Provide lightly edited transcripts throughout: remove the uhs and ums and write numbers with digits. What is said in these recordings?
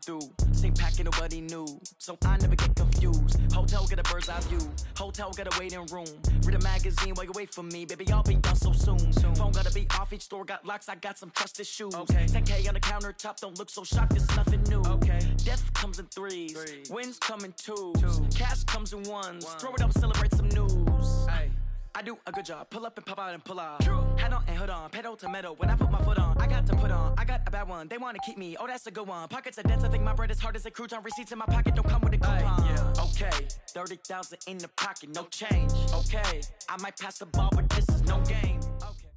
through. Same packing, nobody knew, so I never get confused. Hotel got a bird's eye view. Hotel got a waiting room. Read a magazine while you wait for me, baby. I'll be done so soon. Phone gotta be off. Each store got locks. I got some trusted shoes. Okay. 10K on the countertop. Don't look so shocked. It's nothing new. Okay. Death comes in threes. Wins come in twos. Cash comes in ones. Throw it up, celebrate some news. Ay. I do a good job. Pull up and pop out and pull out. Head on and hood on. Pedal to metal. When I put my foot on, I got to put on. I got a bad one. They want to keep me. Oh, that's a good one. Pockets are dense. I think my bread is hard as a crouton. Receipts in my pocket don't come with a coupon. Okay. 30,000 in the pocket. No change. Okay. I might pass the ball, but this is no game. Okay.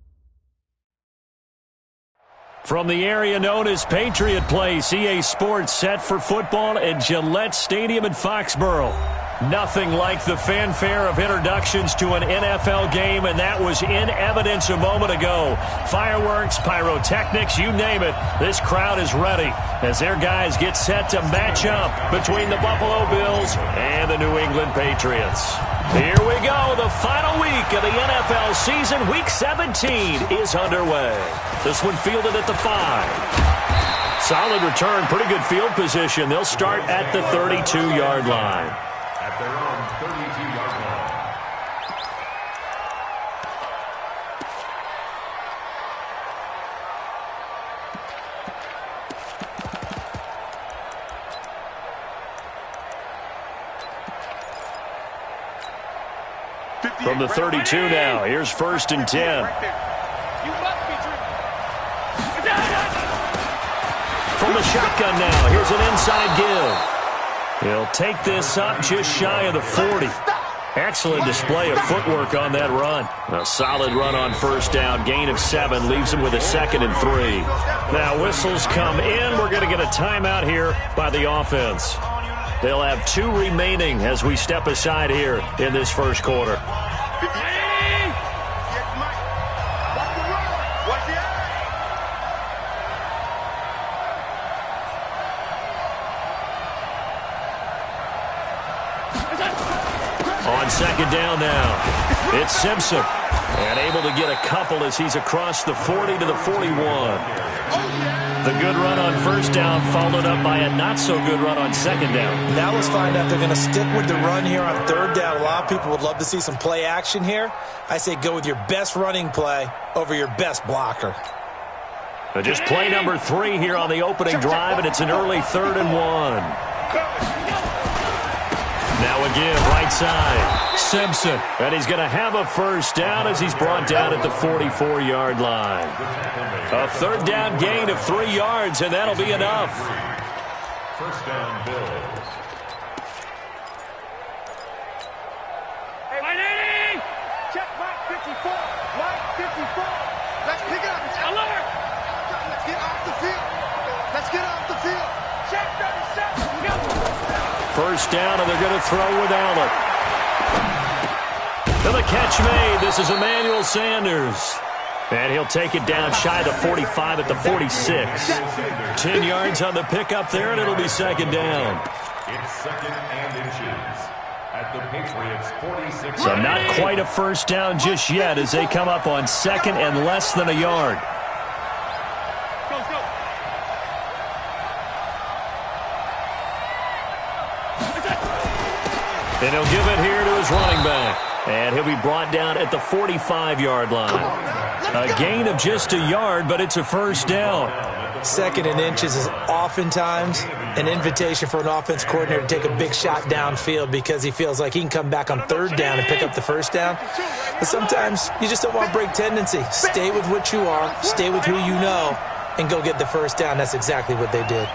From the area known as Patriot Place, EA Sports set for football at Gillette Stadium in Foxborough. Nothing like the fanfare of introductions to an NFL game, and that was in evidence a moment ago. Fireworks, pyrotechnics, you name it. This crowd is ready as their guys get set to match up between the Buffalo Bills and the New England Patriots. Here we go. The final week of the NFL season, Week 17, is underway. This one fielded at the 5. Solid return, pretty good field position. They'll start at the 32-yard line. At their own 32-yard line. From the 32 now, here's 1st and 10. From the shotgun now, here's an inside give. He'll take this up just shy of the 40. Excellent display of footwork on that run. A solid run on 1st down. Gain of 7 leaves him with a 2nd and 3. Now whistles come in. We're going to get a timeout here by the offense. They'll have 2 remaining as we step aside here in this first quarter. On 2nd down now, it's Simpson. And able to get a couple as he's across the 40 to the 41. The good run on 1st down followed up by a not-so-good run on 2nd down. Now let's find out if they're going to stick with the run here on 3rd down. A lot of people would love to see some play action here. I say go with your best running play over your best blocker. Just play number 3 here on the opening drive, and it's an early 3rd and 1. Now again, right side, Simpson. And he's going to have a 1st down as he's brought down at the 44-yard line. A 3rd down gain of 3 yards, and that'll be enough. 1st down, Bills. Hey, my lady! Check Mike 54. Mike 54. Let's pick it up. Alert! Let's get off the field. Let's get off the field. Check 37. Go. 1st down, and they're going to throw with Allen. To the catch made. This is Emmanuel Sanders. And he'll take it down shy of the 45 at the 46. 10 yards on the pickup there, and it'll be 2nd down. It's 2nd and inches at the Patriots' 46. So not quite a 1st down just yet as they come up on 2nd and less than a yard. And he'll give it here to his running back. And he'll be brought down at the 45-yard line. A gain of just a yard, but it's a 1st down. 2nd and inches is oftentimes an invitation for an offense coordinator to take a big shot downfield because he feels like he can come back on 3rd down and pick up the 1st down. But sometimes you just don't want to break tendency. Stay with what you are, stay with who you know, and go get the 1st down. That's exactly what they did.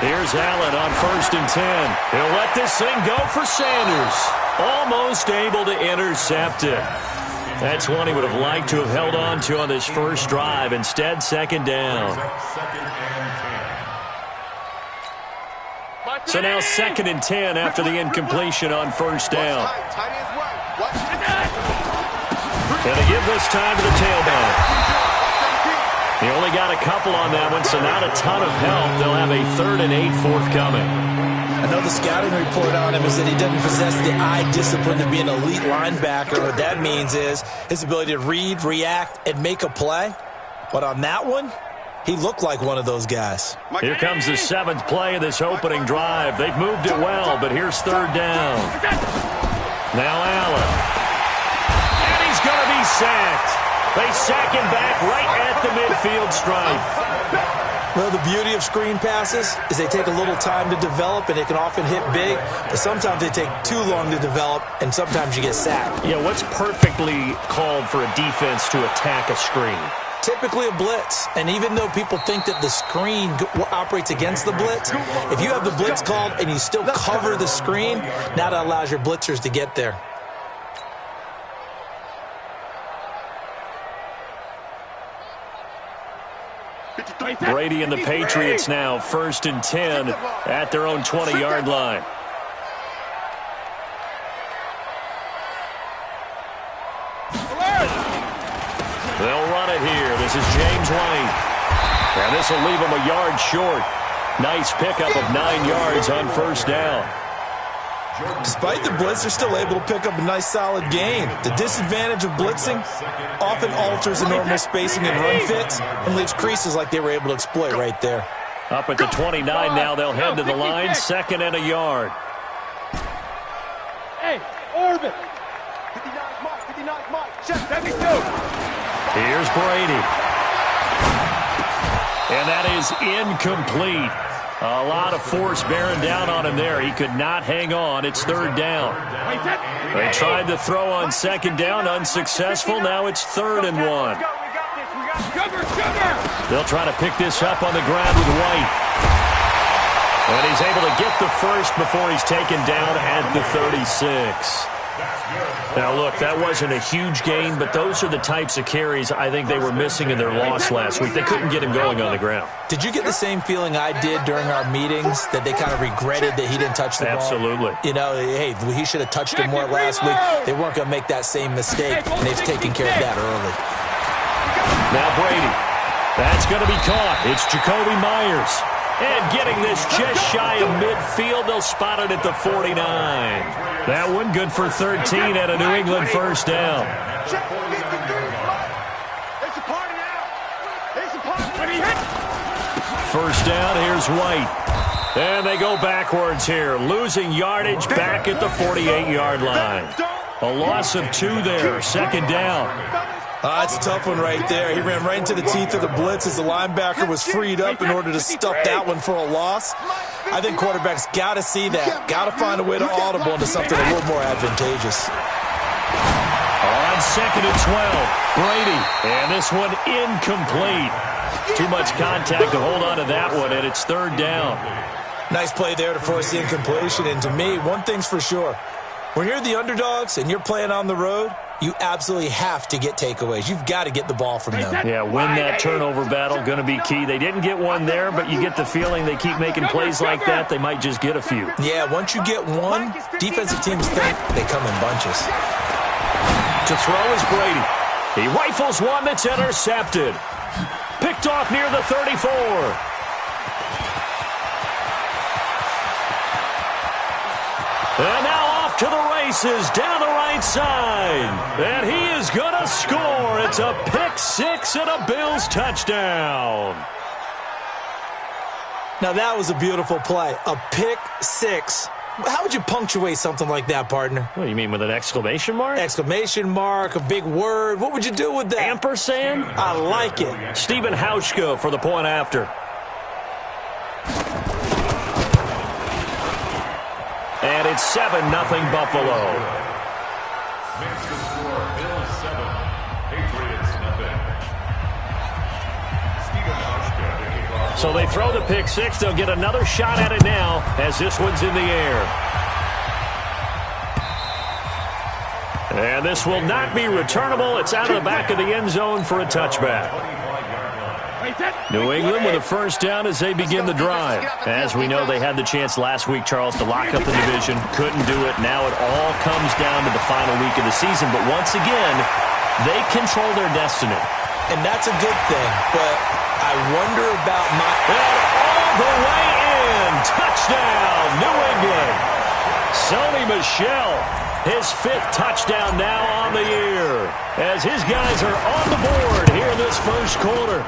Here's Allen on 1st and 10. He'll let this thing go for Sanders. Almost able to intercept it. That's one he would have liked to have held on to on this first drive. Instead, 2nd down. So now 2nd and 10 after the incompletion on 1st down. And they give this time to the tailback. He only got a couple on that one, so not a ton of help. They'll have a 3rd and 8 forthcoming. I know the scouting report on him is that he doesn't possess the eye discipline to be an elite linebacker. What that means is his ability to read, react, and make a play. But on that one, He looked like one of those guys. Here comes the 7th play of this opening drive. They've moved it well, but here's 3rd down. Now Allen. And he's going to be sacked. They sack him back right at the midfield stripe. Well, the beauty of screen passes is they take a little time to develop, and they can often hit big, but sometimes they take too long to develop, and sometimes you get sacked. Yeah, what's perfectly called for a defense to attack a screen? Typically a blitz, and even though people think that the screen operates against the blitz, if you have the blitz called and you still cover the screen, now that allows your blitzers to get there. Brady and the Patriots now 1st and 10 at their own 20-yard line. They'll run it here. This is James White. And this will leave him a yard short. Nice pickup of 9 yards on 1st down. Despite the blitz, they're still able to pick up a nice, solid gain. The disadvantage of blitzing often alters the normal spacing and run fits and leaves creases like they were able to exploit right there. Up at the 29 now, they'll head to the line. 2nd and a yard. Hey, orbit. 59's Mike, 59's Mike. Check, 72. Here's Brady. And that is incomplete. A lot of force bearing down on him there. He could not hang on. It's 3rd down. They tried to throw on 2nd down, unsuccessful. Now it's 3rd and 1. They'll try to pick this up on the ground with White. And he's able to get the first before he's taken down at the 36. Now, look, that wasn't a huge gain, but those are the types of carries I think they were missing in their loss last week. They couldn't get him going on the ground. Did you get the same feeling I did during our meetings, that they kind of regretted that he didn't touch the ball? Absolutely. You know, hey, he should have touched it more last week. They weren't going to make that same mistake, and they've taken care of that early. Now Brady. That's going to be caught. It's Jacoby Myers. And getting this just shy of midfield, they'll spot it at the 49. That one good for 13 at a New England 1st down. First down, here's White. And they go backwards here, losing yardage back at the 48-yard line. A loss of 2 there, 2nd down. That's a tough one right there. He ran right into the teeth of the blitz as the linebacker was freed up in order to stuff that one for a loss. I think quarterbacks got to see that. Got to find a way to audible into something a little more advantageous. On 2nd and 12, Brady. And this one incomplete. Too much contact to hold on to that one, and it's 3rd down. Nice play there to force the incompletion. And to me, one thing's for sure. When you're the underdogs and you're playing on the road, you absolutely have to get takeaways. You've got to get the ball from them. Yeah, win that turnover battle, going to be key. They didn't get one there, but you get the feeling they keep making plays like that, they might just get a few. Yeah, once you get one, defensive teams think they come in bunches. To throw is Brady. He rifles one that's intercepted. Picked off near the 34. And now off to the races, down the right side. And he is going to score. It's a pick 6 and a Bills touchdown. Now that was a beautiful play. A pick 6. How would you punctuate something like that, partner? What do you mean, with an exclamation mark? Exclamation mark, a big word. What would you do with that? Ampersand? I like it. Stephen Hauschka for the point after. And it's 7-0 Buffalo. Makes the score Bills 7, Patriots nothing. Stephen Hauschka to kick off. So they throw the pick 6. They'll get another shot at it now as this one's in the air. And this will not be returnable. It's out of the back of the end zone for a touchback. New England with a first down as they begin the drive. As we know, they had the chance last week, Charles, to lock up the division. Couldn't do it. Now it all comes down to the final week of the season. But once again, they control their destiny. And that's a good thing. But I wonder about And all the way in. Touchdown, New England. Sony Michel, his 5th touchdown now on the year. As his guys are on the board here in this first quarter.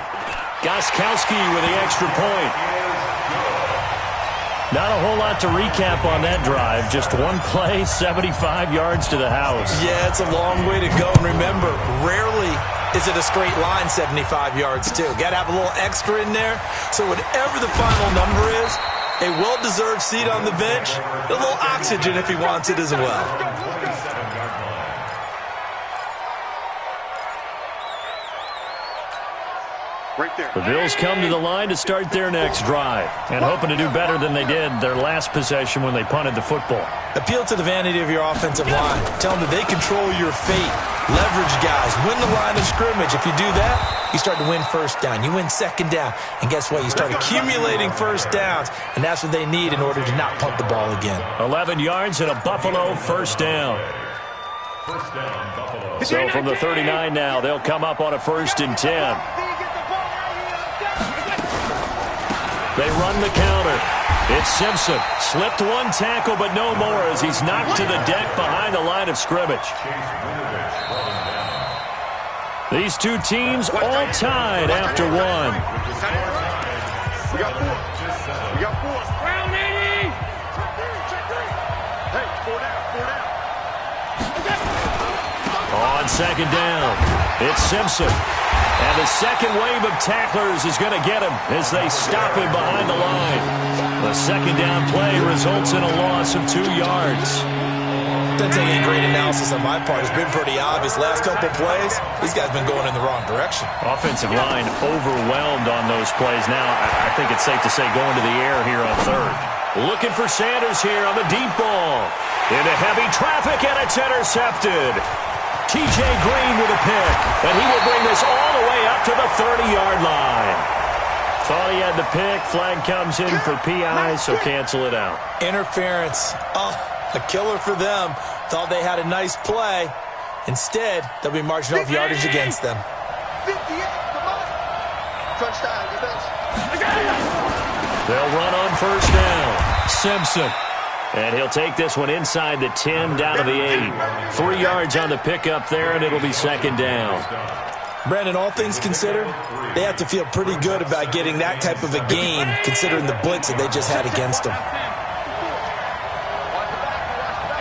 Gostkowski with the extra point. Not a whole lot to recap on that drive. Just one play, 75 yards to the house. Yeah, it's a long way to go. And remember, rarely is it a straight line 75 yards, too. Got to have a little extra in there. So whatever the final number is, a well-deserved seat on the bench, a little oxygen if he wants it as well. Right there. The Bills come to the line to start their next drive and hoping to do better than they did their last possession when they punted the football. Appeal to the vanity of your offensive line. Tell them that they control your fate. Leverage guys. Win the line of scrimmage. If you do that, you start to win first down. You win second down. And guess what? You start accumulating first downs. And that's what they need in order to not punt the ball again. 11 yards and a Buffalo first down. First down, Buffalo. So from the 39 now, they'll come up on a 1st and 10. They run the counter. It's Simpson. Slipped one tackle, but no more as he's knocked to the deck behind the line of scrimmage. These two teams all tied after one. We got 4. We got 4. Round 80. Hey, 4 down. On second down, it's Simpson. And the second wave of tacklers is going to get him as they stop him behind the line. The second down play results in a loss of 2 yards. Doesn't take any great analysis on my part. It's been pretty obvious. Last couple of plays, these guys have been going in the wrong direction. Offensive line overwhelmed on those plays. Now, I think it's safe to say going to the air here on third. Looking for Sanders here on the deep ball. Into heavy traffic, and it's intercepted. T.J. Green with a pick, and he will bring this all the way up to the 30-yard line. Thought he had the pick. Flag comes in for PI, so cancel it out. Interference. Oh, a killer for them. Thought they had a nice play. Instead, they'll be marching off yardage against them. 58, come on. Touchdown, defense. They'll run on first down. Simpson. And he'll take this one inside the 10 down to the 8. 3 yards on the pickup there, and it'll be second down. Brandon, all things considered, they have to feel pretty good about getting that type of a gain, considering the blitz that they just had against them.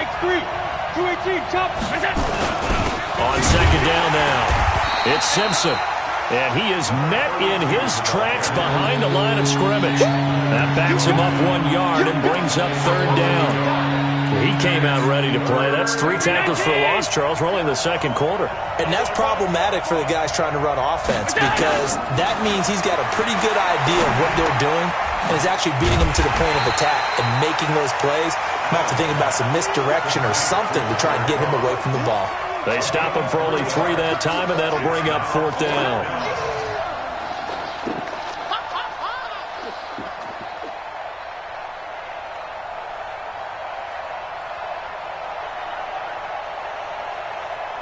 X3, 218, chop. On second down now, it's Simpson. And he is met in his tracks behind the line of scrimmage. That backs him up 1 yard and brings up third down. He came out ready to play. That's 3 tackles for a loss, Charles. We're only in the second quarter. And that's problematic for the guys trying to run offense because that means he's got a pretty good idea of what they're doing and is actually beating them to the point of attack and making those plays. Might have to think about some misdirection or something to try and get him away from the ball. They stop him for only 3 that time, and that'll bring up fourth down.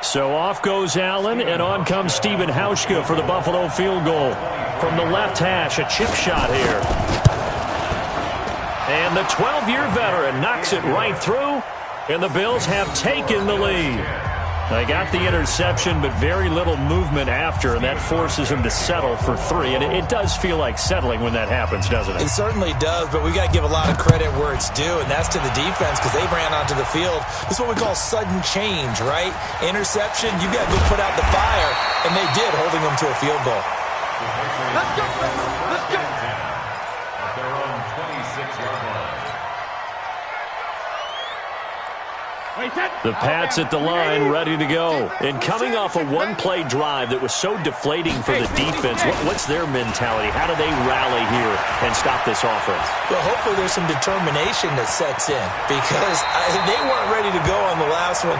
So off goes Allen, and on comes Stephen Hauschka for the Buffalo field goal. From the left hash, a chip shot here. And the 12-year veteran knocks it right through, and the Bills have taken the lead. They got the interception, but very little movement after, and that forces him to settle for 3. And it does feel like settling when that happens, doesn't it? It certainly does, but we got to give a lot of credit where it's due, and that's to the defense because they ran onto the field. This is what we call sudden change, right? Interception, you got to go put out the fire, and they did, holding them to a field goal. Let's go, let's go. At their own 26-yard line. The Pats at the line, ready to go. And coming off a one-play drive that was so deflating for the defense, what's their mentality? How do they rally here and stop this offense? Well, hopefully there's some determination that sets in because they weren't ready to go on the last one.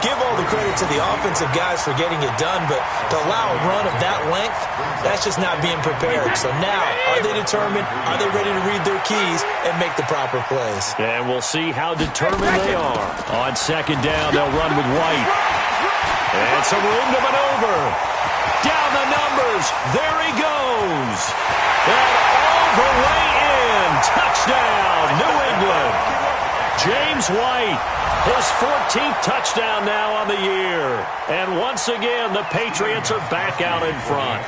Give all the credit to the offensive guys for getting it done, but to allow a run of that length, that's just not being prepared. So now, are they determined? Are they ready to read their keys and make the proper plays? And we'll see how determined they are. On second down, they'll run with White. And some room to maneuver. Down the numbers. There he goes. And all the way in. Touchdown, New England. James White, his 14th touchdown now on the year. And once again, the Patriots are back out in front.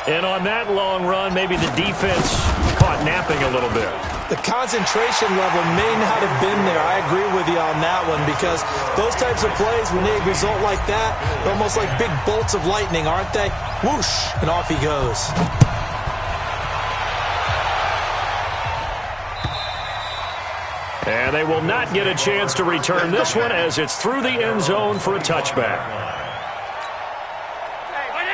And on that long run, maybe the defense caught napping a little bit. The concentration level may not have been there. I agree with you on that one, because those types of plays, when they result like that, they're almost like big bolts of lightning, aren't they? Whoosh, and off he goes. And they will not get a chance to return this one as it's through the end zone for a touchback.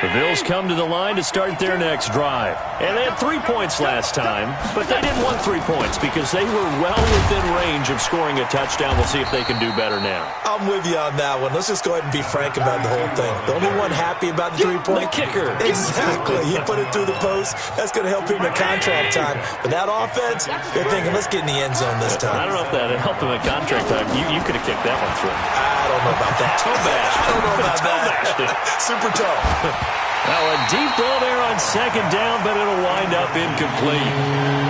The Bills come to the line to start their next drive. And they had 3 points last time, but they didn't want 3 points because they were well within range of scoring a touchdown. We'll see if they can do better now. I'm with you on that one. Let's just go ahead and be frank about the whole thing. The only one happy about the 3-point kicker. Exactly. He put it through the post. That's going to help him in contract time. But that offense, they're thinking, let's get in the end zone this time. I don't know if that helped him in contract time. You could have kicked that one through. I don't know about that. Toe bash. I don't know about that. Super toe. Now a deep ball there on second down, but it'll wind up incomplete.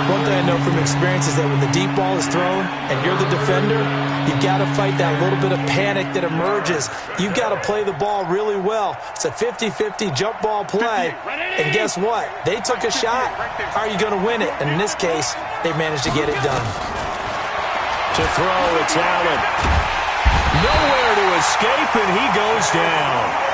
One thing I know from experience is that when the deep ball is thrown and you're the defender, you've got to fight that little bit of panic that emerges. You've got to play the ball really well. It's a 50-50 jump ball play. And guess what? They took a shot. How are you going to win it? And in this case, they managed to get it done. To throw, it's Allen. Nowhere to escape, and he goes down.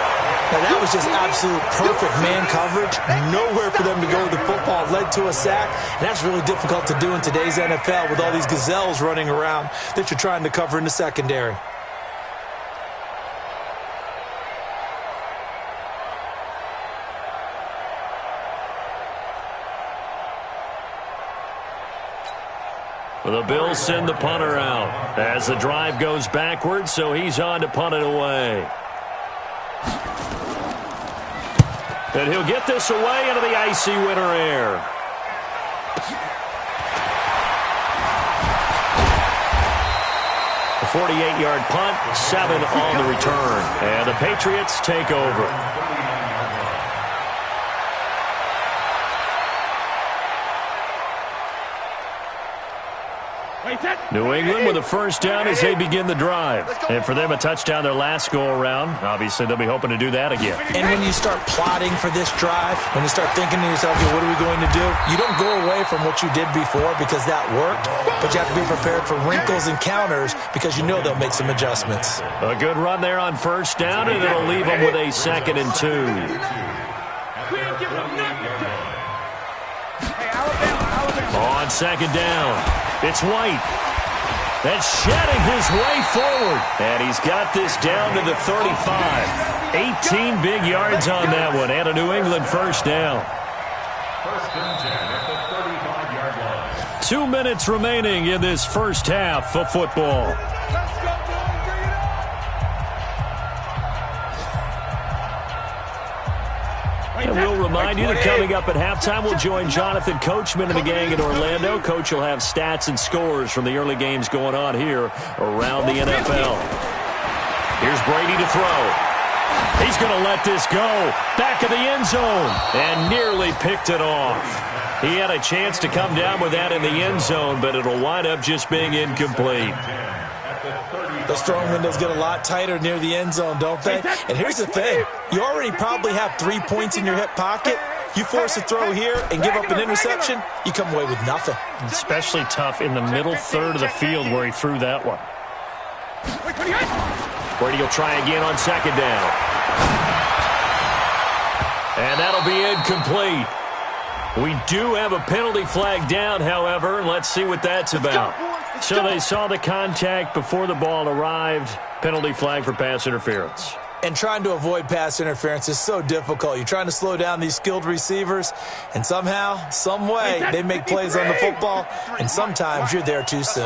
Now, that was just absolute perfect man coverage. Nowhere for them to go with the football. Led to a sack. And that's really difficult to do in today's NFL with all these gazelles running around that you're trying to cover in the secondary. The Bills send the punter out as the drive goes backwards, so he's on to punt it away. And he'll get this away into the icy winter air. A 48-yard punt, 7 on the return. And the Patriots take over. New England with a first down as they begin the drive. And for them, a touchdown their last go-around. Obviously, they'll be hoping to do that again. And when you start plotting for this drive, when you start thinking to yourself, okay, what are we going to do? You don't go away from what you did before because that worked, but you have to be prepared for wrinkles and counters because you know they'll make some adjustments. A good run there on first down, and it'll leave them with a 2nd and 2. On second down, it's White. That's shedding his way forward. And he's got this down to the 35. 18 big yards on that one. And a New England first down. First and 10 at the 35-yard line. 2 minutes remaining in this first half of football. And we'll remind you that coming up at halftime, we'll join Jonathan Coachman and the gang in Orlando. Coach will have stats and scores from the early games going on here around the NFL. Here's Brady to throw. He's going to let this go. Back of the end zone. And nearly picked it off. He had a chance to come down with that in the end zone, but it'll wind up just being incomplete. Those throwing windows get a lot tighter near the end zone, don't they? And here's the thing. You already probably have 3 points in your hip pocket. You force a throw here and give up an interception, you come away with nothing. Especially tough in the middle third of the field where he threw that one. Brady will try again on second down. And that'll be incomplete. We do have a penalty flag down, however. Let's see what that's about. So they saw the contact before the ball arrived. Penalty flag for pass interference. And trying to avoid pass interference is so difficult. You're trying to slow down these skilled receivers, and somehow, some way, they make plays on the football, and sometimes you're there too soon.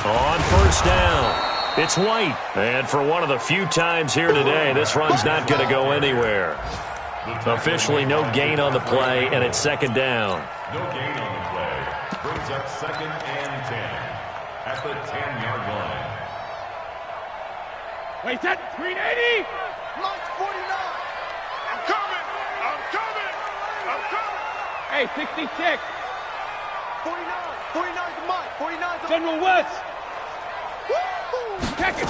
On first down, it's White. And for one of the few times here today, this run's not going to go anywhere. Officially no gain on the play, and it's second down. No gain on the play. Brings up 2nd and 10 at the 10-yard line. Wait, that 380. Mike 49. I'm coming. I'm coming. I'm coming. Hey, 66. 49. 49 to Mike. 49 to General West. Woo! Check it.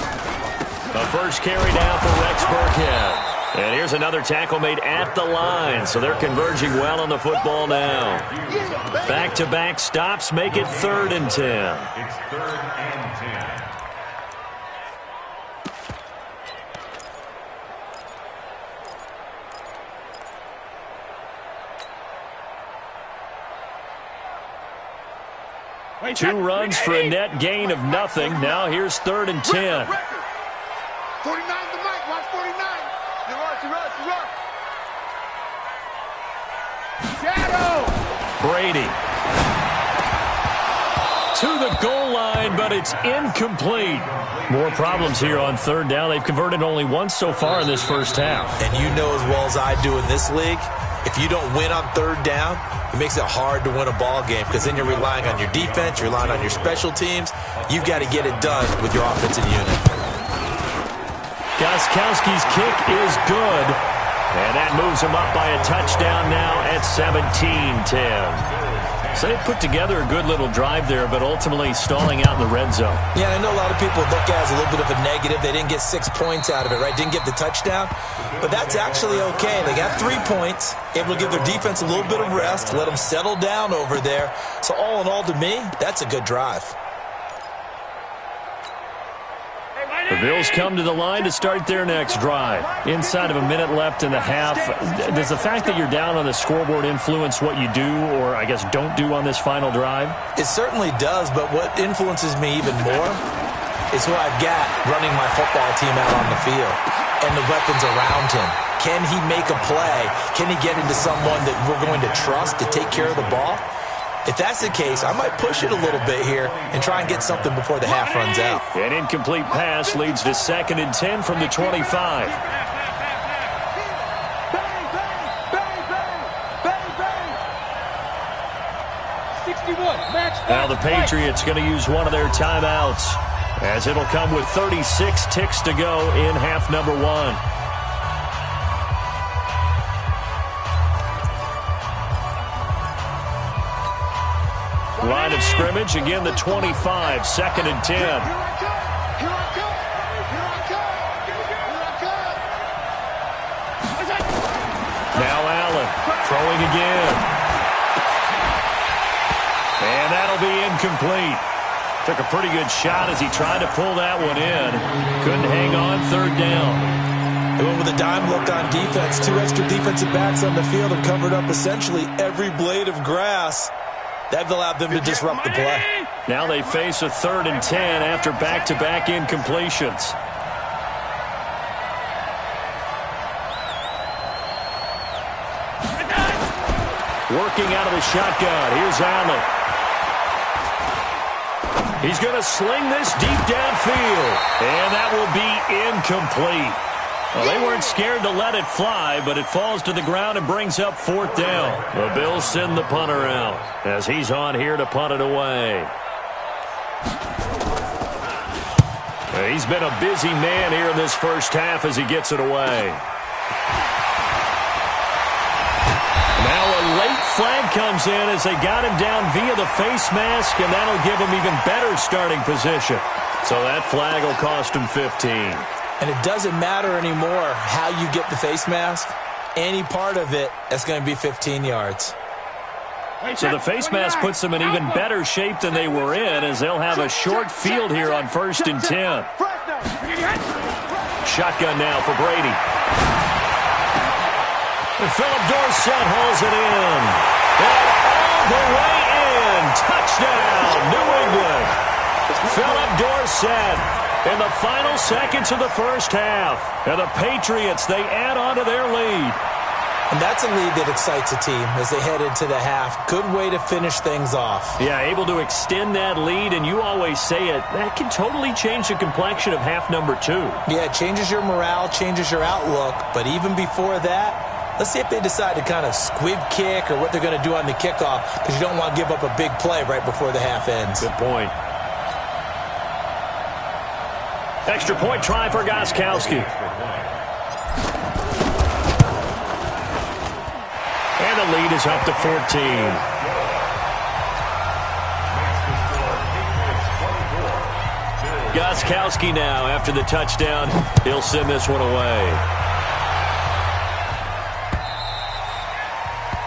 The first carry now for Rex Burkhead. And here's another tackle made at the line, so they're converging well on the football now. Back-to-back stops make it 3rd and 10. It's 3rd and 10. Two runs for a net gain of nothing. Now here's 3rd and 10. 49 the mic. Watch 49. You run. Shadow. Brady. To the goal line, but it's incomplete. More problems here on 3rd down. They've converted only once so far in this first half. And you know as well as I do in this league, if you don't win on 3rd down, it makes it hard to win a ball game because then you're relying on your defense, you're relying on your special teams. You've got to get it done with your offensive unit. Gostkowski's kick is good, and that moves him up by a touchdown now at 17-10. So they put together a good little drive there, but ultimately stalling out in the red zone. Yeah, I know a lot of people look at it as a little bit of a negative. They didn't get 6 points out of it, right? Didn't get the touchdown. But that's actually okay. They got 3 points, able to give their defense a little bit of rest, let them settle down over there. So all in all, to me, that's a good drive. The Bills come to the line to start their next drive. Inside of a minute left in the half. Does the fact that you're down on the scoreboard influence what you do, or I guess don't do on this final drive? It certainly does, but what influences me even more is who I've got running my football team out on the field and the weapons around him. Can he make a play? Can he get into someone that we're going to trust to take care of the ball? If that's the case, I might push it a little bit here and try and get something before the half runs out. An incomplete pass leads to 2nd and 10 from the 25. Now the Patriots going to use one of their timeouts, as it'll come with 36 ticks to go in half number 1. Line of scrimmage, again the 25, 2nd and 10. Now Allen, throwing again. And that'll be incomplete. Took a pretty good shot as he tried to pull that one in. Couldn't hang on 3rd down. They went with a dime look on defense. 2 extra defensive backs on the field and covered up essentially every blade of grass. That allowed them to disrupt the play. Now they face a 3rd and 10 after back-to-back incompletions. Working out of the shotgun. Here's Allen. He's going to sling this deep downfield. And that will be incomplete. Well, they weren't scared to let it fly, but it falls to the ground and brings up 4th down. The Bills send the punter out as he's on here to punt it away. He's been a busy man here in this first half as he gets it away. Now a late flag comes in as they got him down via the face mask, and that'll give him even better starting position. So that flag will cost him 15. And it doesn't matter anymore how you get the face mask. Any part of it, that's going to be 15 yards. So the face mask puts them in even better shape than they were in, as they'll have a short field here on 1st and 10. Shotgun now for Brady. And Philip Dorsett hauls it in. And all the way in. Touchdown, New England. Philip Dorsett in the final seconds of the first half. And the Patriots, they add on to their lead. And that's a lead that excites a team as they head into the half. Good way to finish things off. Yeah, able to extend that lead, and you always say it, that can totally change the complexion of half number 2. Yeah, it changes your morale, changes your outlook. But even before that, let's see if they decide to kind of squib kick or what they're going to do on the kickoff, because you don't want to give up a big play right before the half ends. Good point. Extra point try for Gostkowski. And the lead is up to 14. Gostkowski now after the touchdown. He'll send this one away.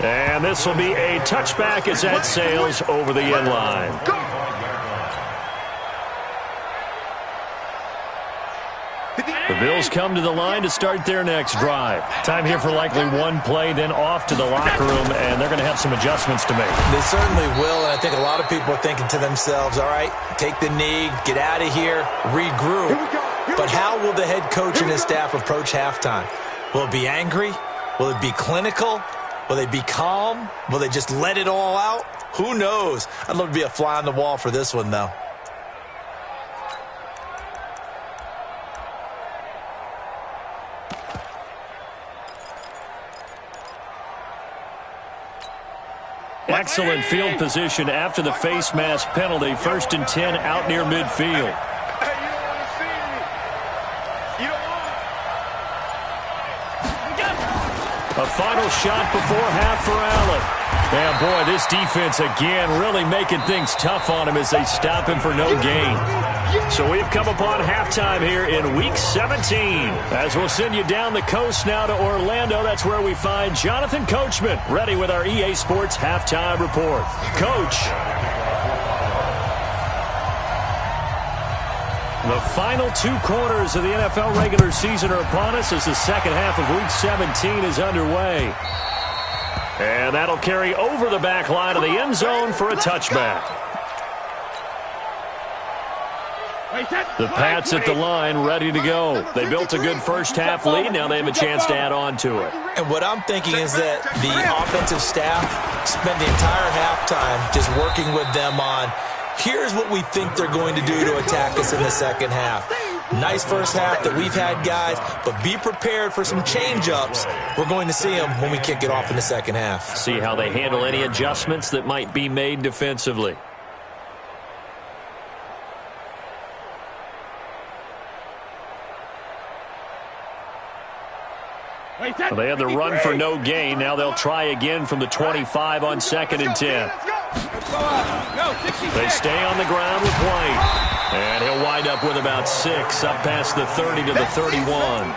And this will be a touchback as that sails over the end line. The Bills come to the line to start their next drive. Time here for likely one play, then off to the locker room, and they're going to have some adjustments to make. They certainly will, and I think a lot of people are thinking to themselves, all right, take the knee, get out of here, regroup. But how will the head coach and his staff approach halftime? Will it be angry? Will it be clinical? Will they be calm? Will they just let it all out? Who knows? I'd love to be a fly on the wall for this one, though. Excellent field position after the face mask penalty. 1st and 10 out near midfield. A final shot before half for Allen. And boy, this defense again really making things tough on him as they stop him for no gain. So we've come upon halftime here in Week 17. As we'll send you down the coast now to Orlando, that's where we find Jonathan Coachman ready with our EA Sports Halftime Report. Coach. The final 2 quarters of the NFL regular season are upon us as the second half of Week 17 is underway. And that'll carry over the back line of the end zone for a touchback. The Pats at the line ready to go. They built a good first half lead. Now they have a chance to add on to it. And what I'm thinking is that the offensive staff spent the entire halftime just working with them on, here's what we think they're going to do to attack us in the second half. Nice first half that we've had, guys, but be prepared for some change-ups. We're going to see them when we kick it off in the second half. See how they handle any adjustments that might be made defensively. Well, they had the run for no gain. Now they'll try again from the 25 on 2nd and 10. They stay on the ground with White. And he'll wind up with about 6 up past the 30 to the 31.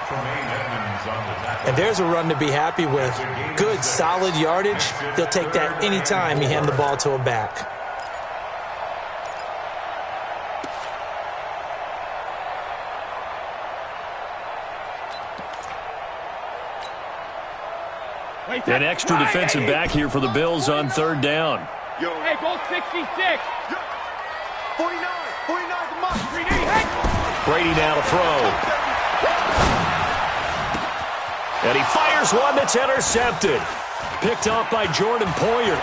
And there's a run to be happy with. Good, solid yardage. He'll take that anytime you hand the ball to a back. An extra defensive back here for the Bills on 3rd down. Hey, ball 66. 49 the mark. Brady now to throw. And he fires one that's intercepted. Picked off by Jordan Poyer.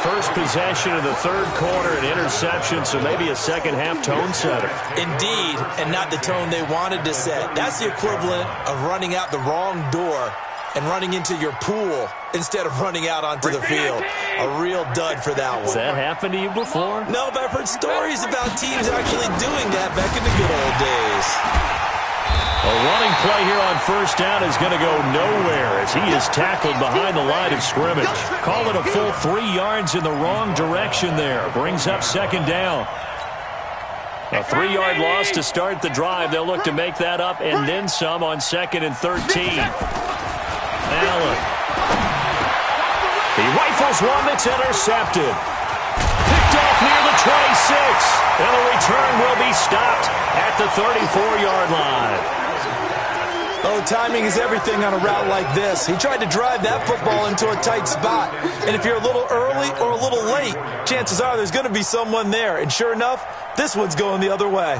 First possession of the 3rd quarter, an interception, so maybe a second half tone setter. Indeed, and not the tone they wanted to set. That's the equivalent of running out the wrong door and running into your pool instead of running out onto the field. A real dud for that one. Has that happened to you before? No, but I've heard stories about teams actually doing that back in the good old days. A running play here on 1st down is going to go nowhere as he is tackled behind the line of scrimmage. Call it a full 3 yards in the wrong direction there. Brings up 2nd down. A 3-yard loss to start the drive. They'll look to make that up and then some on 2nd and 13. Allen. He rifles one that's intercepted. Picked off near the 26. And the return will be stopped at the 34-yard line. Oh, timing is everything on a route like this. He tried to drive that football into a tight spot. And if you're a little early or a little late, chances are there's going to be someone there. And sure enough, this one's going the other way.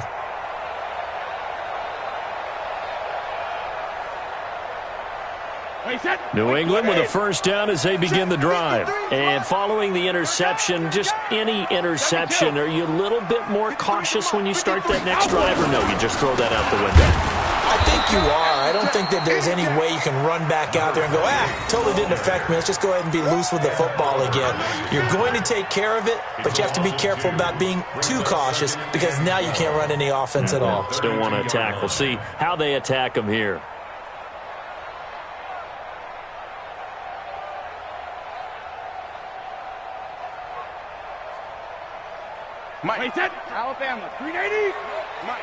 New England with a 1st down as they begin the drive. And following the interception, just any interception, are you a little bit more cautious when you start that next drive, or no, you just throw that out the window? I think you are. I don't think that there's any way you can run back out there and go, totally didn't affect me. Let's just go ahead and be loose with the football again. You're going to take care of it, but you have to be careful about being too cautious because now you can't run any offense at all. Still want to attack. We'll see how they attack them here. Mike. Alabama. 380. Mike.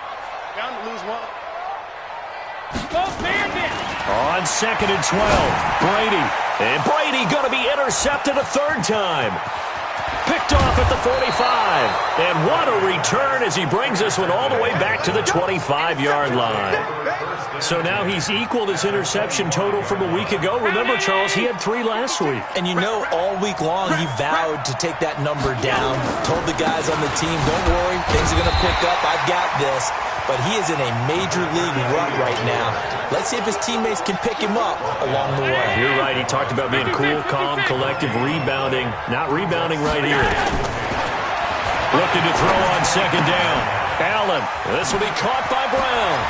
Down to lose one. On 2nd and 12, Brady. And Brady going to be intercepted a third time. Picked off at the 45. And what a return as he brings this one all the way back to the 25-yard line. So now he's equaled his interception total from a week ago. Remember, Charles, he had 3 last week. And you know, all week long he vowed to take that number down. Told the guys on the team, don't worry, things are going to pick up. I've got this. But he is in a major league rut right now. Let's see if his teammates can pick him up along the way. You're right. He talked about being cool, calm, collective, rebounding. Not rebounding right here. Looking to throw on 2nd down. Allen. This will be caught by Brown.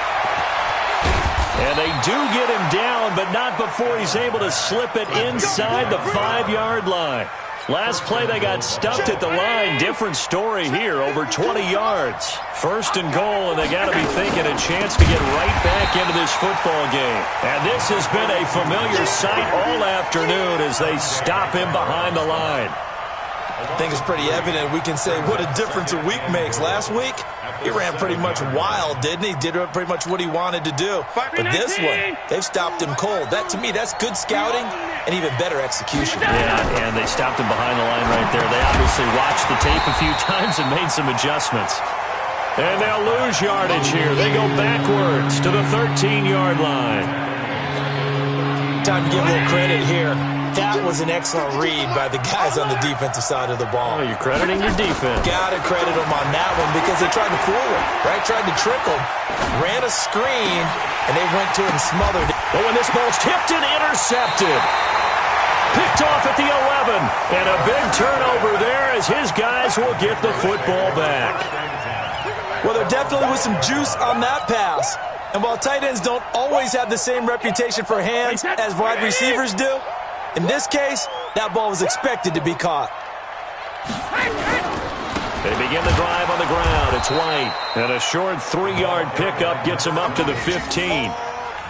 And they do get him down, but not before he's able to slip it inside the 5-yard line. Last play, they got stuffed at the line. Different story here, over 20 yards. 1st and goal, and they got to be thinking a chance to get right back into this football game. And this has been a familiar sight all afternoon as they stop him behind the line. I think it's pretty evident. We can say what a difference a week makes. Last week, he ran pretty much wild, didn't he? Did pretty much what he wanted to do. But this one, they've stopped him cold. That, to me, that's good scouting and even better execution. Yeah, and they stopped him behind the line right there. They obviously watched the tape a few times and made some adjustments. And they'll lose yardage here. They go backwards to the 13-yard line. Time to give a little credit here. That was an excellent read by the guys on the defensive side of the ball. Oh, you're crediting your defense. Got to credit them on that one because they tried to fool him, right? Tried to trick him, ran a screen, and they went to it and smothered it. But when this ball's tipped and intercepted. Picked off at the 11. And a big turnover there as his guys will get the football back. Well, there definitely was some juice on that pass. And while tight ends don't always have the same reputation for hands as wide receivers do, in this case, that ball was expected to be caught. They begin the drive on the ground. It's White. And a short 3-yard pickup gets him up to the 15.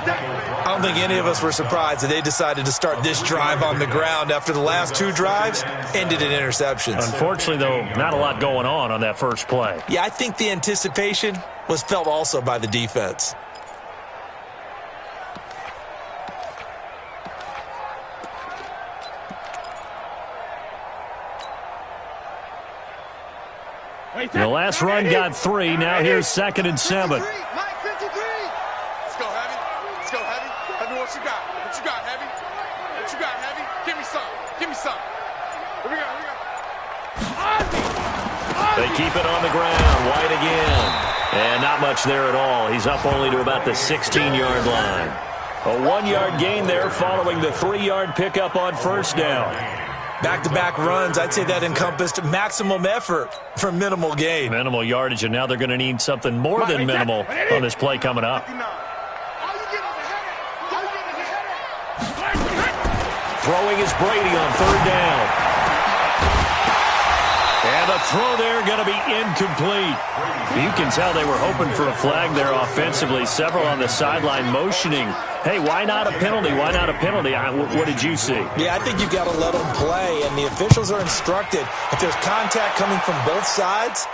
I don't think any of us were surprised that they decided to start this drive on the ground after the last 2 drives ended in interceptions. Unfortunately, though, not a lot going on that first play. Yeah, I think the anticipation was felt also by the defense. The last run got 3. Now here's 2nd and 7. Mike, 53. Let's go, Heavy. Let's go, Heavy. Heavy, what you got? What you got, Heavy? What you got, Heavy? Give me some. Give me some. Here we go. Here we go. They keep it on the ground. White again. And not much there at all. He's up only to about the 16-yard line. A 1-yard gain there following the 3-yard pickup on 1st down. Back-to-back runs, I'd say that encompassed maximum effort for minimal gain. Minimal yardage, and now they're going to need something more than minimal on this play coming up. Throwing is Brady on 3rd down. And the throw there going to be incomplete. You can tell they were hoping for a flag there offensively. Several on the sideline motioning. Hey, why not a penalty? Why not a penalty? What did you see? Yeah, I think you've got to let them play, and the officials are instructed. If there's contact coming from both sides,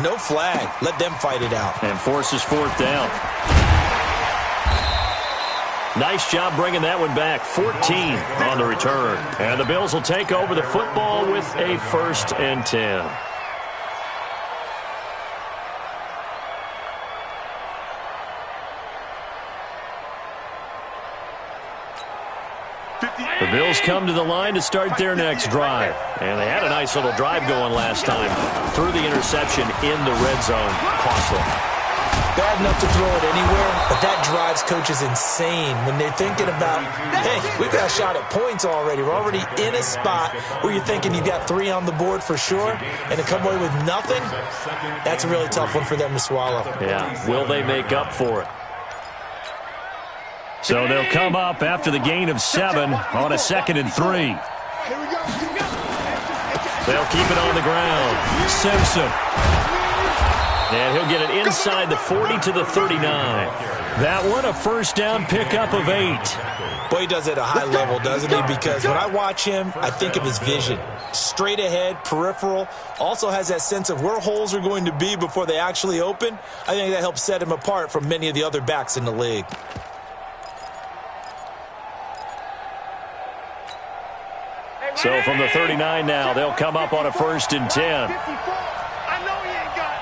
no flag. Let them fight it out. And forces 4th down. Nice job bringing that one back. 14 on the return. And the Bills will take over the football with a 1st and 10. The Bills come to the line to start their next drive. And they had a nice little drive going last time. Threw the interception in the red zone. Costly. Bad enough to throw it anywhere, but that drives coaches insane when they're thinking about, hey, we've got a shot at points already. We're already in a spot where you're thinking you've got 3 on the board for sure, and to come away with nothing, that's a really tough one for them to swallow. Yeah, will they make up for it? So they'll come up after the gain of 7 on a 2nd and 3. They'll keep it on the ground. Simpson. And he'll get it inside the 40 to the 39. That one, a first down pickup of 8. Boy, he does it at a high level, doesn't he? Because when I watch him, I think of his vision. Straight ahead, peripheral, also has that sense of where holes are going to be before they actually open. I think that helps set him apart from many of the other backs in the league. So from the 39 now, they'll come up on a 1st and 10. I know he ain't got it.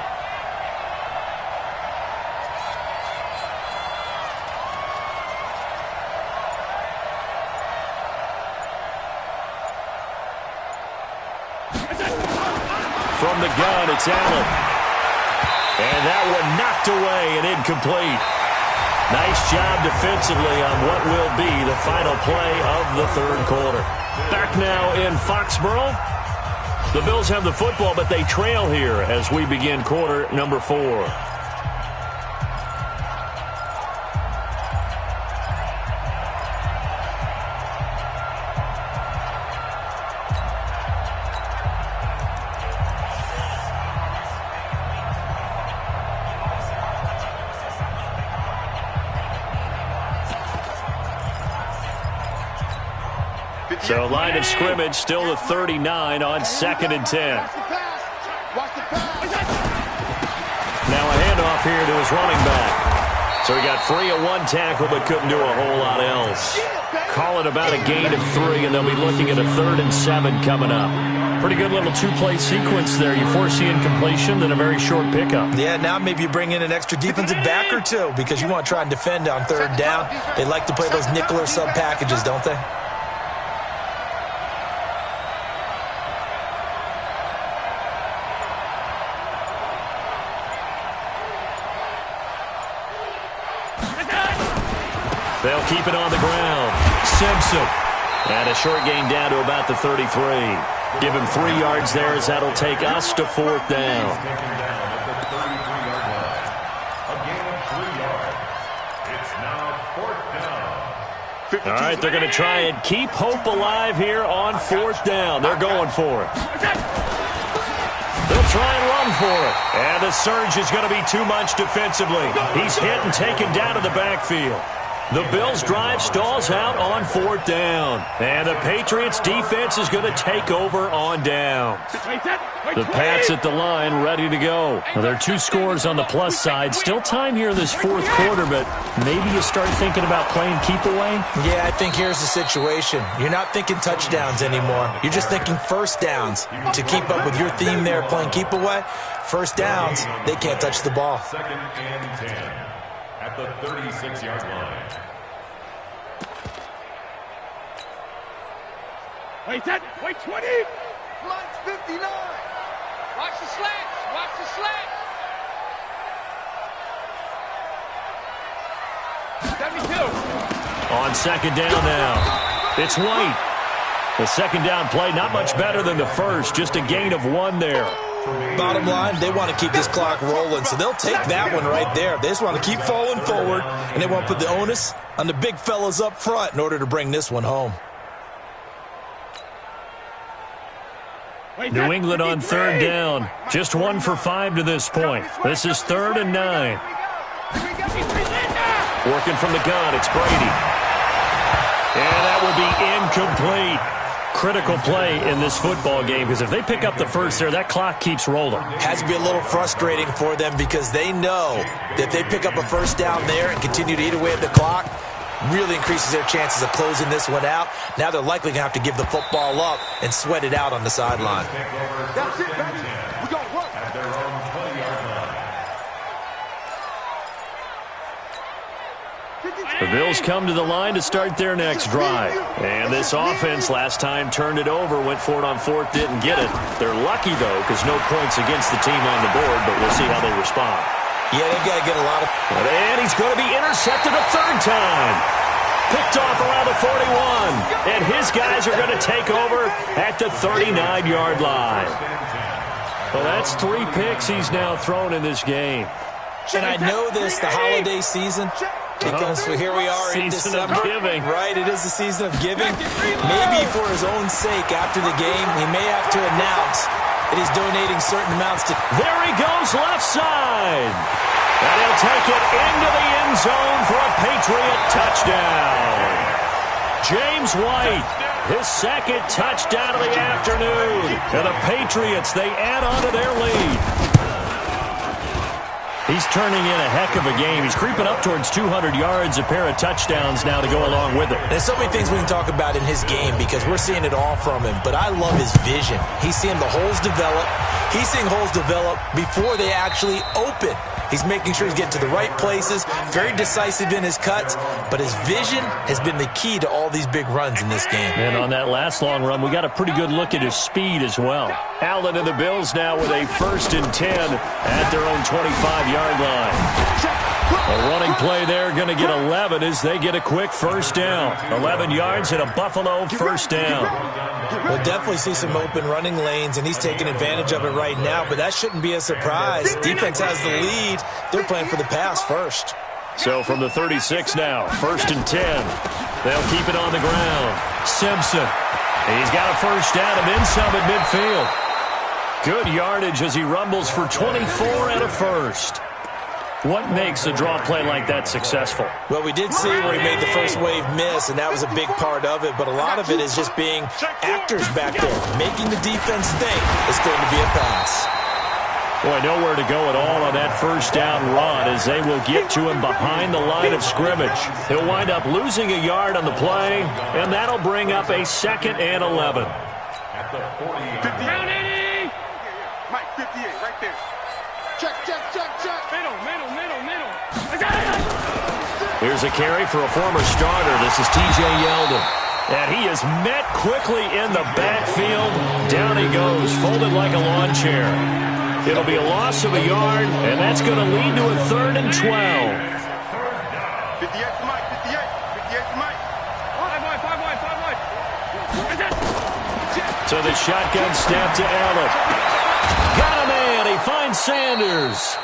From the gun, it's Allen. And that one knocked away and incomplete. Nice job defensively on what will be the final play of the 3rd quarter. Back now in Foxborough. The Bills have the football, but they trail here as we begin quarter number 4. So line of scrimmage still the 39 on 2nd and 10. Now a handoff here to his running back. So he got free of 1 tackle but couldn't do a whole lot else. Call it about a gain of 3, and they'll be looking at a 3rd and 7 coming up. Pretty good little 2-play sequence there. You force the incompletion, then a very short pickup. Yeah, now maybe you bring in an extra defensive back or 2 because you want to try and defend on 3rd down. They like to play those nickel or sub packages, don't they? They'll keep it on the ground. Simpson. And a short gain down to about the 33. Give him 3 yards there as that'll take us to 4th down. All right, they're going to try and keep hope alive here on 4th down. They're going for it. They'll try and run for it. And the surge is going to be too much defensively. He's hit and taken down to the backfield. The Bills' drive stalls out on 4th down. And the Patriots' defense is going to take over on down. The Pats at the line ready to go. Well, there are 2 scores on the plus side. Still time here in this 4th quarter, but maybe you start thinking about playing keep away? Yeah, I think here's the situation. You're not thinking touchdowns anymore. You're just thinking first downs. To keep up with your theme there, playing keep away, first downs, they can't touch the ball. 2nd and 10 at the 36-yard line. Wait 20. Line's 59. Watch the slants. Watch the slants. 72. On 2nd down now. It's White. The 2nd down play, not much better than the first. Just a gain of 1 there. Bottom line, they want to keep this clock rolling, so they'll take that one right there. They just want to keep falling forward, and they want to put the onus on the big fellas up front in order to bring this one home. New England on 3rd down. Just 1 for 5 to this point. This is 3rd and 9. Working from the gun, it's Brady. And that will be incomplete. Critical play in this football game, because if they pick up the first there, that clock keeps rolling. Has to be a little frustrating for them because they know that if they pick up a first down there and continue to eat away at the clock, really increases their chances of closing this one out. Now they're likely going to have to give the football up and sweat it out on the sideline. That's it, baby. We're going to work. At their own 20-yard line. The Bills come to the line to start their next drive. And this offense last time turned it over, went for it on 4th, didn't get it. They're lucky, though, because no points against the team on the board, but we'll see how they respond. Yeah, they've got to get a lot of... And he's going to be intercepted a 3rd time. Picked off around the 41. And his guys are going to take over at the 39-yard line. Well, that's 3 picks he's now thrown in this game. And I know this, the holiday season, because here we are in December. Season of giving. Right, it is the season of giving. Maybe for his own sake after the game, he may have to announce and he's donating certain amounts to... There he goes, left side. And he'll take it into the end zone for a Patriot touchdown. James White, his second touchdown of the afternoon. And the Patriots, they add on to their lead. He's turning in a heck of a game. He's creeping up towards 200 yards, a pair of touchdowns now to go along with it. There's so many things we can talk about in his game because we're seeing it all from him, but I love his vision. He's seeing the holes develop. He's seeing holes develop before they actually open. He's making sure he's getting to the right places, very decisive in his cuts, but his vision has been the key to all these big runs in this game. And on that last long run, we got a pretty good look at his speed as well. Allen and the Bills now with a 1st and 10 at their own 25-yard line. A running play there, going to get 11 as they get a quick first down. 11 yards and a Buffalo first down. We'll definitely see some open running lanes, and he's taking advantage of it right now, but that shouldn't be a surprise. Defense has the lead. They're playing for the pass first. So from the 36 now, 1st and 10. They'll keep it on the ground. Simpson. He's got a first down and then some at midfield. Good yardage as he rumbles for 24 and a first. What makes a draw play like that successful? Well, we did see where he made the first wave miss, and that was a big part of it, but a lot of it is just being actors back there, making the defense think it's going to be a pass. Boy, nowhere to go at all on that first down run as they will get to him behind the line of scrimmage. He'll wind up losing a yard on the play, and that'll bring up a 2nd and 11. At the 40. 58. Mike, 58, right there. Check. Middle. Here's a carry for a former starter. This is T.J. Yeldon. And he is met quickly in the backfield. Down he goes, folded like a lawn chair. It'll be a loss of a yard, and that's going to lead to a 3rd and 12. 58 Mike. 58 Mike. 5 wide. So the shotgun snap to Allen. Got a man. He finds Sanders.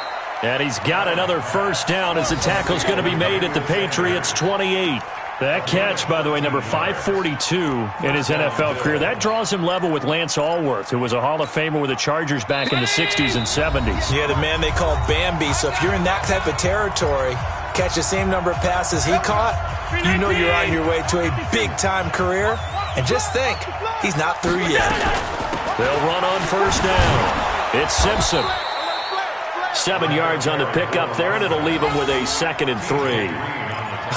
And he's got another first down as the tackle's going to be made at the Patriots' 28. That catch, by the way, number 542 in his NFL career, that draws him level with Lance Allworth, who was a Hall of Famer with the Chargers back in the 60s and 70s. Yeah, the man they called Bambi. So if you're in that type of territory, catch the same number of passes he caught, you know you're on your way to a big-time career. And just think, he's not through yet. They'll run on first down. It's Simpson. 7 yards on the pickup there, and it'll leave him with a 2nd and 3.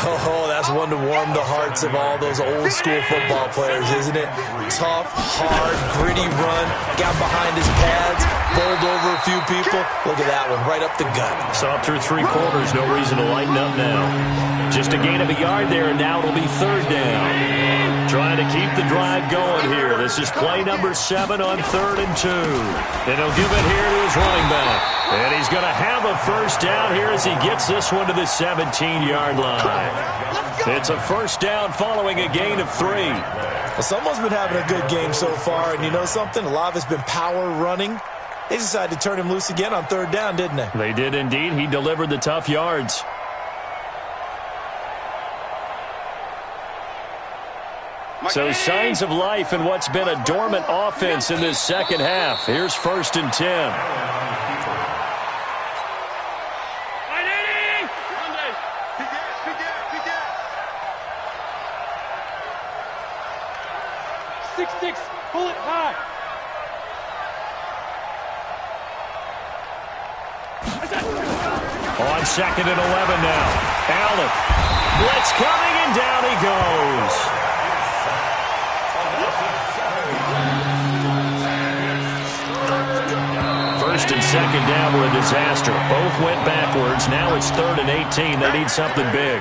Oh, that's one to warm the hearts of all those old-school football players, isn't it? Tough, hard, gritty run, got behind his pads, bowled over a few people. Look at that one, right up the gut. Saw through 3 quarters, no reason to lighten up now. Just a gain of a yard there, and now it'll be 3rd down. Trying to keep the drive going here. This is play number 7 on 3rd and 2. And he'll give it here to his running back. And he's going to have a first down here as he gets this one to the 17-yard line. It's a first down following a gain of 3. Well, someone's been having a good game so far, and you know something? A lot of it's been power running. They decided to turn him loose again on 3rd down, didn't they? They did indeed. He delivered the tough yards. So signs of life in what's been a dormant offense in this second half. Here's 1st and 10. 6-6, pull it high. On 2nd and 11 now. Allen. Blitz coming, and down he goes. First and 2nd down were a disaster. Both went backwards. Now it's 3rd and 18. They need something big.